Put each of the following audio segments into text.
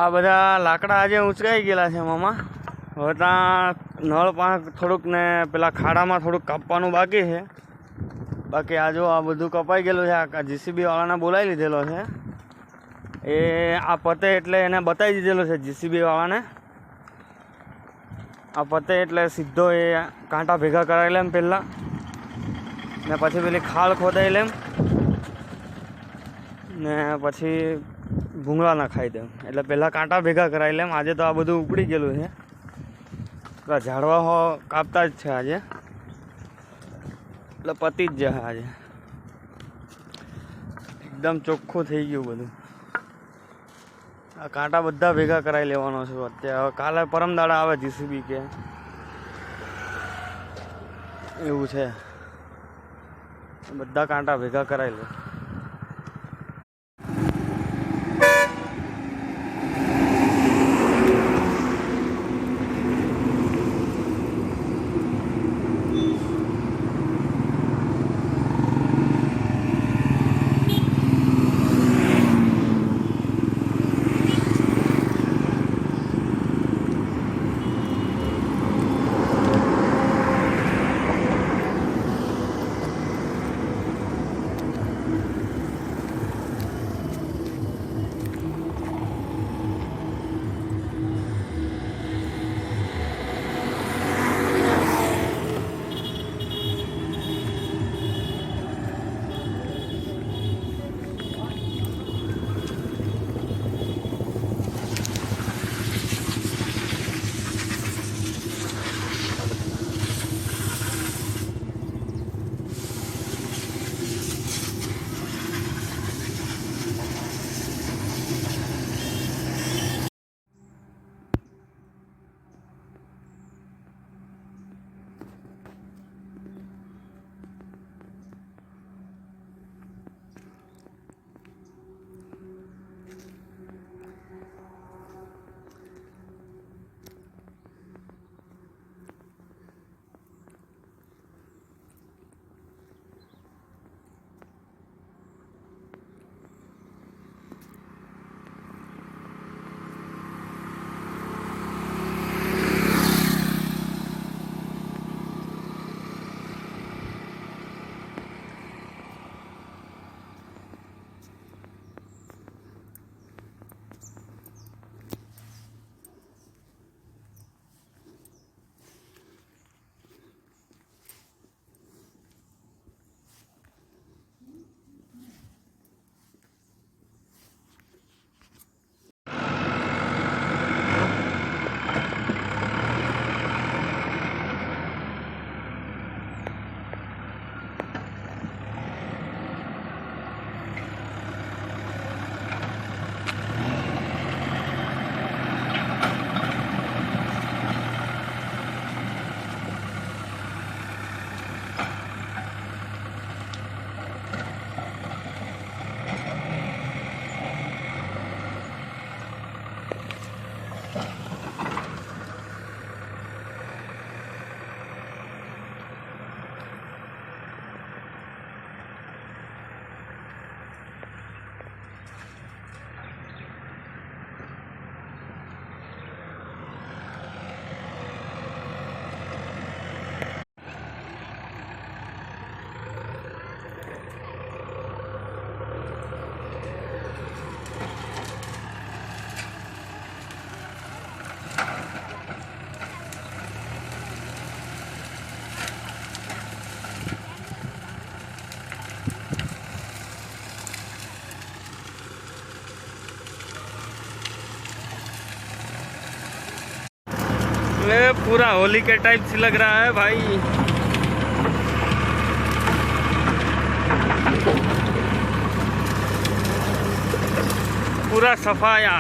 આ બધા લાકડા આજે ઉંચકાઈ ગયેલા છે મામા. હવે ત્યાં નળ પણ થોડુંક ને પેલા ખાડામાં થોડુંક કાપવાનું બાકી છે. બાકી આ જો આ બધું કપાઈ ગયેલું છે. આ જીસીબી વાળાને બોલાવી લીધેલો છે. એ આ પતે એટલે એને બતાવી દીધેલો છે જીસીબી વાળાને. આ પતે એટલે સીધો એ કાંટા ભેગા કરાવી લેમ પહેલાં, ને પછી પેલી ખાલ ખોદાઈ લેમ, ને પછી ભૂંગળા નખાઈ દેમ. એટલે પહેલાં કાંટા ભેગા કરાવી લેમ. આજે તો આ બધું ઉપડી ગયેલું છે. પેલા ઝાડવા કાપતા જ છે આજે, એટલે પતી જ જાય આજે. એકદમ ચોખ્ખું થઈ ગયું બધું. આ કાંટા બધા ભેગા કરાવી લેવાનો છે અત્યારે. હવે કાલે પરમ દાડા આવે જીસીબી કે એવું છે. બધા કાંટા ભેગા કરાવી લે. पूरा होली के टाइप से लग रहा है भाई. पूरा सफाया.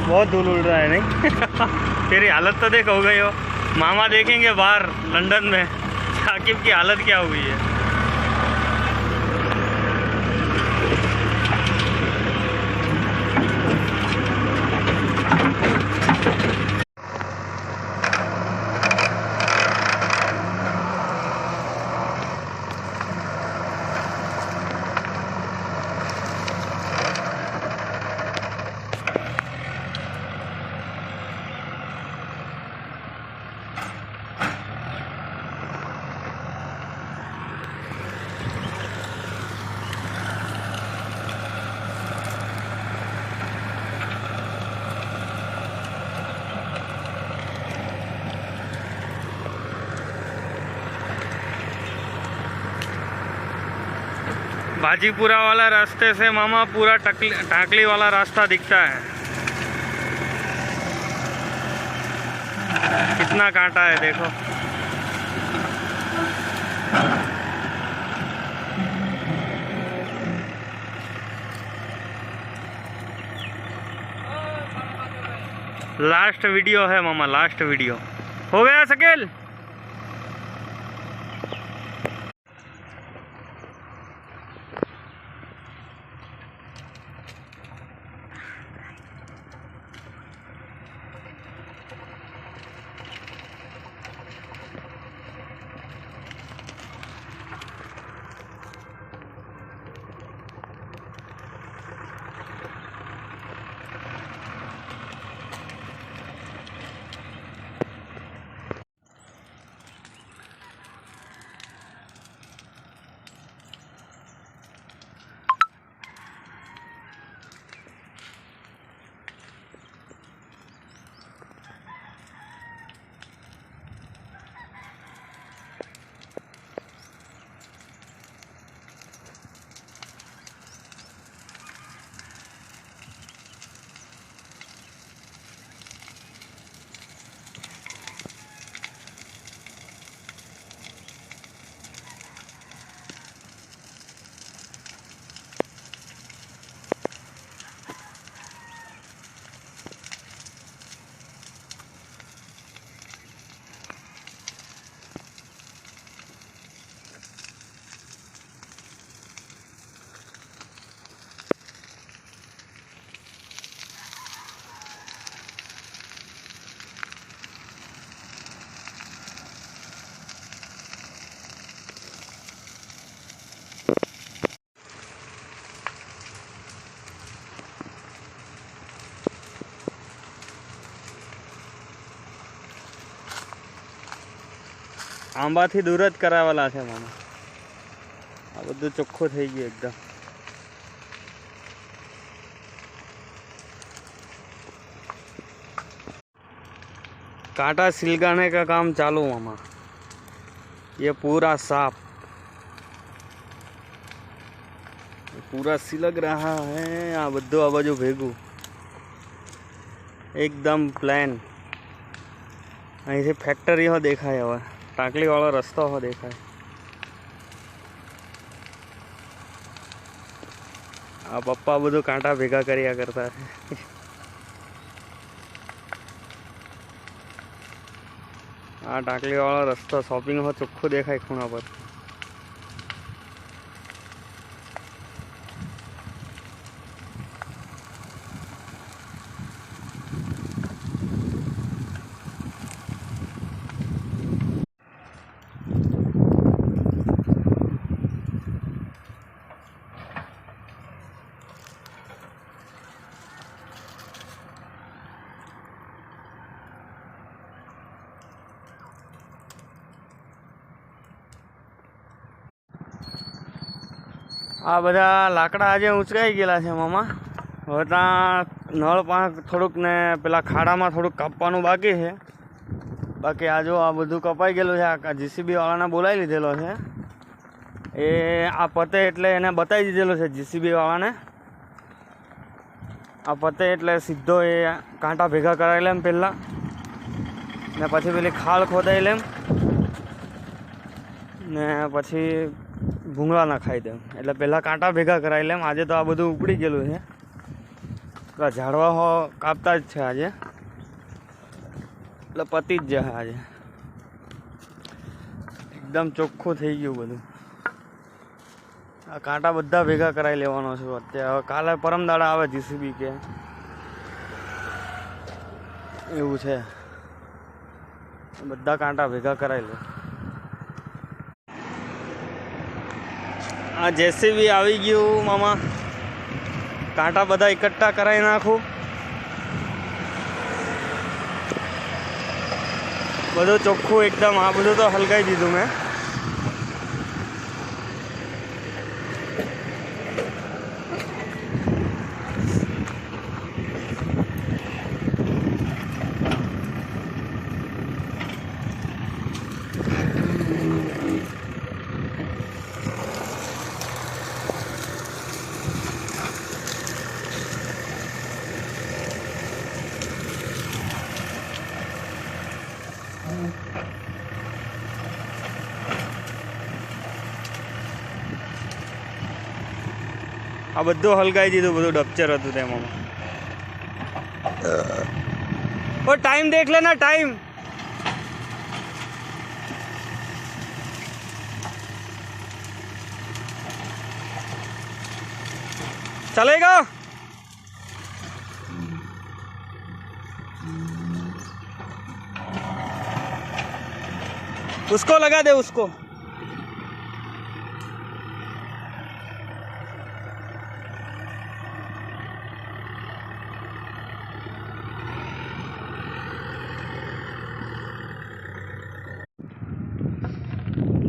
बहुत धूल उड़ रहा है नहीं. तेरी हालत तो देख हो गई हो. मामा देखेंगे बाहर लंदन में साकिब की हालत क्या हुई है. बाजीपुरा वाला रास्ते से मामा पूरा टाकली वाला रास्ता दिखता है। कितना कांटा है देखो। लास्ट वीडियो है मामा, लास्ट वीडियो हो गया शकील। આંબાથી દૂર જ કરાવેલા છે મામા. આ બધું ચોખ્ખું થઈ ગયું એકદમ. कांटा सिलगाने का काम चालू मामा. ये पूरा साफ, पूरा सिलग रहा है. आ બધું આ બાજુ ભેગું એકદમ પ્લેન. અહીંથી ફેક્ટરી હો દેખાય. હવે ટાંકલી વાળો રસ્તો હો દેખાય. આ પપ્પા બધું કાંટા ભેગા કર્યા કરતા છે. આ ટાંકલી વાળો રસ્તો શોપિંગ હો ચોખ્ખું દેખાય ખૂણા પર. આ બધા લાકડા આજે ઉંચકાઈ ગયેલા છે મામા. હવે ત્યાં નળ પાંચ થોડુંક ને પેલા ખાડામાં થોડુંક કાપવાનું બાકી છે. બાકી આ જો આ બધું કપાઈ ગયેલું છે. આ જીસીબી વાળાને બોલાવી લીધેલો છે. એ આ પતે એટલે એને બતાવી દીધેલું છે જીસીબી વાળાને. આ પતે એટલે સીધો એ કાંટા ભેગા કરાવી લેમ પહેલાં, ને પછી પેલી ખાલ ખોદાઈ લેમ, ને પછી ભૂંગળા નાખાઈ દેમ. એટલે પહેલાં કાંટા ભેગા કરાવી લેમ. આજે તો આ બધું ઉપડી ગયેલું છે. પેલા ઝાડવા હો કાપતા જ છે આજે, એટલે પતી જ જાય આજે. એકદમ ચોખ્ખું થઈ ગયું બધું. આ કાંટા બધા ભેગા કરાવી લેવાનો છે અત્યારે. હવે કાલે પરમ દાડા આવે જીસીબી કે એવું છે. બધા કાંટા ભેગા કરાવી લે. આ જેસીબી આવી ગયું મામા. કાંટા બધા એકઠા કરાવી નાખું. બધું ચોખ્ખું એકદમ. આ બધું તો હલકાઈ દીધું મેં. આ બધું હલગાઈ દીધું, બધું ડપચર હતું તેમાં। ओ टाइम देख लेना, टाइम। चलेगा? उसको लगा दे, उसको।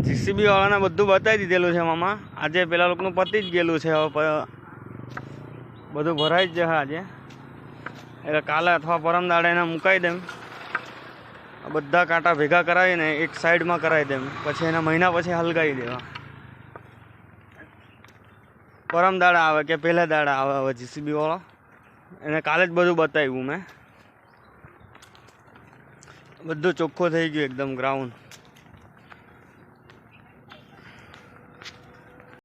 જીસીબી વાળાને બધું બતાવી દીધેલું છે મામા। આજે પેલા લોકોનું પતી જ ગયેલું છે, હવે બધું ભરાઈ જ જશે આજે, એટલે કાલે અથવા પરમ દાડે એને મુકાઈ દેમ। બધા કાંટા ભેગા કરાવીને એક સાઈડમાં કરાવી દેમ, પછી એના મહિના પછી હલગાવી દેવા। પરમ દાડા આવે કે પહેલા દાડા આવે હવે જીસીબી વાળો, એને કાલે જ બધું બતાવ્યું મેં। બધું ચોખ્ખું થઈ ગયું એકદમ ગ્રાઉન્ડ।